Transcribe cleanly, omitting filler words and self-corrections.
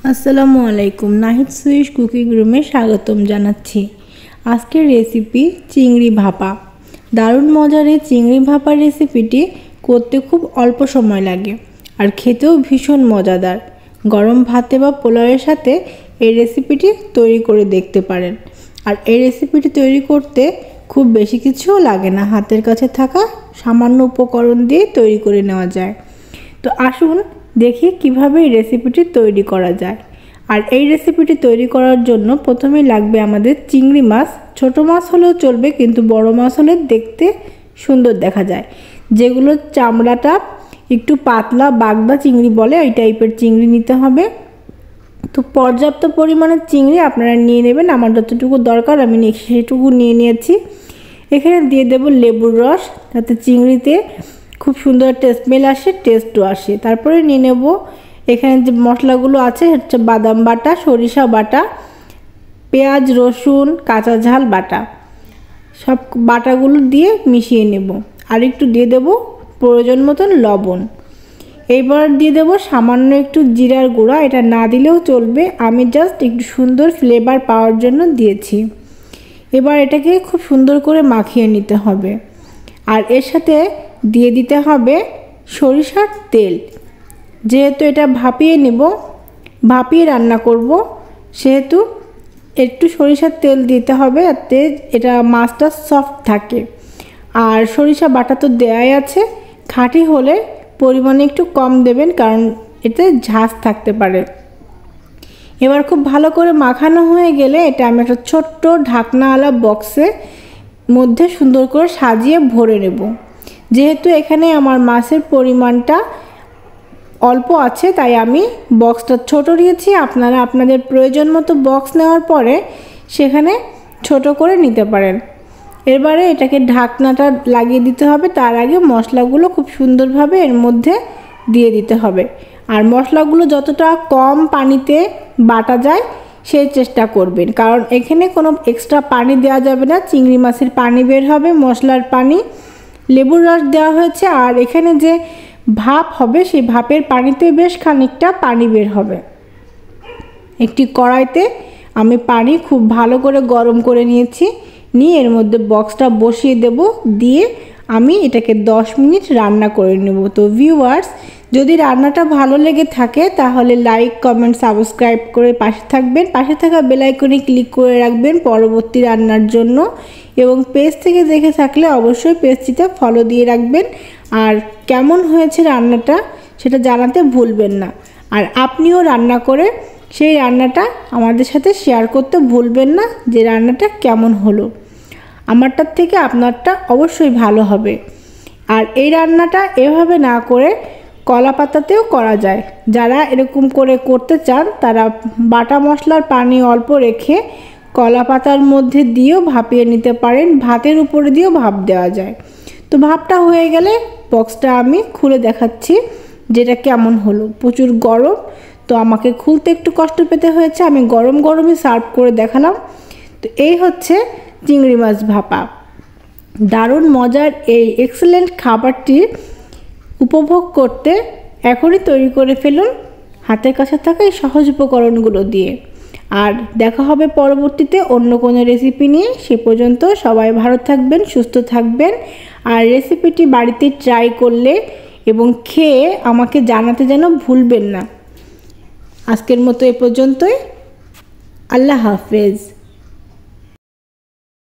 আসসালামু আলাইকুম, Nahid Swiss cooking রুমে স্বাগতম জানাচ্ছি। আজকের রেসিপি চিংড়ি ভাপা। দারুণ মজার এই চিংড়ি ভাপার রেসিপিটি করতে খুব অল্প সময় লাগে আর খেতেও ভীষণ মজাদার। গরম ভাতে বা পোলাওয়ের সাথে এই রেসিপিটি তৈরি করে দেখতে পারেন। আর এই রেসিপিটি তৈরি করতে খুব বেশি কিছুও লাগে না, হাতের কাছে থাকা সামান্য উপকরণ দিয়ে তৈরি করে নেওয়া যায়। তো আসুন দেখি কিভাবে এই রেসিপিটি তৈরি করা যায়। আর এই রেসিপিটি তৈরি করার জন্য প্রথমেই লাগবে আমাদের চিংড়ি মাছ। ছোট মাছ হলেও চলবে, কিন্তু বড় মাছ হলে দেখতে সুন্দর দেখা যায়। যেগুলো চামড়াটা একটু পাতলা, বাগদা চিংড়ি বলে, ওই টাইপের চিংড়ি নিতে হবে। তো পর্যাপ্ত পরিমাণের চিংড়ি আপনারা নিয়ে নেবেন। আমার যতটুকু দরকার আমি সেটুকু নিয়ে নিয়েছি। এখানে দিয়ে দেব লেবুর রস, যাতে চিংড়িতে খুব সুন্দর একটা স্মেল আসে, টেস্টও আসে। তারপরে নিয়ে নেব এখানে যে মশলাগুলো আছে, হচ্ছে বাদাম বাটা, সরিষা বাটা, পেঁয়াজ, রসুন, কাঁচা ঝাল বাটা। সব বাটাগুলো দিয়ে মিশিয়ে নেব। আর একটু দিয়ে দেব প্রয়োজন মতন লবণ। এইবার দিয়ে দেব সামান্য একটু জিরার গুঁড়া, এটা না দিলেও চলবে, আমি জাস্ট একটু সুন্দর ফ্লেভার পাওয়ার জন্য দিয়েছি। এবার এটাকে খুব সুন্দর করে মাখিয়ে নিতে হবে। আর এর সাথে দিয়ে দিতে হবে সরিষার তেল। যেহেতু এটা ভাপিয়ে নেব, ভাপিয়ে রান্না করব, সেহেতু একটু সরিষার তেল দিতে হবে, যাতে এটা মাছটা সফট থাকে। আর সরিষা বাটা তো দেয়াই আছে, খাঁটি হলে পরিমাণে একটু কম দেবেন, কারণ এতে ঝাঁজ থাকতে পারে। এবার খুব ভালো করে মাখানো হয়ে গেলে এটা আমি একটা ছোট্ট ঢাকনাওয়ালা বক্সে মধ্যে সুন্দর করে সাজিয়ে ভরে নেব। যেহেতু এখানে আমার মাছের পরিমাণটা অল্প আছে, তাই আমি বক্সটা ছোট নিয়েছি। আপনারা আপনাদের প্রয়োজন মতো বক্স নেওয়ার পরে সেখানে ছোট করে নিতে পারেন। এবারে এটাকে ঢাকনাটা লাগিয়ে দিতে হবে। তার আগে মশলাগুলো খুব সুন্দরভাবে এর মধ্যে দিয়ে দিতে হবে। আর মশলাগুলো যতটা কম পানিতে বাটা যায় সেই চেষ্টা করবেন, কারণ এখানে কোনো এক্সট্রা পানি দেওয়া যাবে না। চিংড়ি মাছের পানি বের হবে, মশলার পানি, লেবুর রস দেওয়া হয়েছে। আর এখানে যে ভাপ হবে, সেই ভাপের পানিতে বেশ খানিকটা পানি বের হবে। একটি কড়াইতে আমি পানি খুব ভালো করে গরম করে নিয়েছি, নিয়ে এর মধ্যে বক্সটা বসিয়ে দেব। দিয়ে আমি এটাকে 10 মিনিট রান্না করে নেব। তো ভিউয়ার্স, যদি রান্নাটা ভালো লেগে থাকে তাহলে লাইক, কমেন্ট, সাবস্ক্রাইব করে পাশে থাকবেন। পাশে থাকা বেল আইকনে ক্লিক করে রাখবেন পরবর্তী রান্নার জন্য। এবং পেজ থেকে দেখে থাকলে অবশ্যই পেজটিতে ফলো দিয়ে রাখবেন। আর কেমন হয়েছে রান্নাটা সেটা জানাতে ভুলবেন না। আর আপনিও রান্না করে সেই রান্নাটা আমাদের সাথে শেয়ার করতে ভুলবেন না, যে রান্নাটা কেমন হলো। আমারটার থেকে আপনারটা অবশ্যই ভালো হবে। আর এই রান্নাটা এভাবে না করে কলা পাতাতেও করা যায়। যারা এরকম করে করতে চান তারা বাটা মশলার পানি অল্প রেখে কলা পাতার মধ্যে দিয়েও ভাপিয়ে নিতে পারেন। ভাতের উপরে দিয়েও ভাপ দেওয়া যায়। তো ভাপটা হয়ে গেলে বক্সটা আমি খুলে দেখাচ্ছি যেটা কেমন হলো। প্রচুর গরম, তো আমাকে খুলতে একটু কষ্ট পেতে হয়েছে। আমি গরম গরমই সার্ভ করে দেখালাম। তো এই হচ্ছে চিংড়ি মাছ ভাপা। দারুণ মজার এই এক্সেলেন্ট খাবারটি উপভোগ করতে এখনই তৈরি করে ফেলুন হাতের কাছে থাকা এই সহজ উপকরণগুলো দিয়ে। আর দেখা হবে পরবর্তীতে অন্য কোনো রেসিপি নিয়ে। সে পর্যন্ত সবাই ভালো থাকবেন, সুস্থ থাকবেন। আর রেসিপিটি বাড়িতে ট্রাই করলে এবং খেয়ে আমাকে জানাতে যেন ভুলবেন না। আজকের মতো এ পর্যন্তই। আল্লাহ হাফেজ।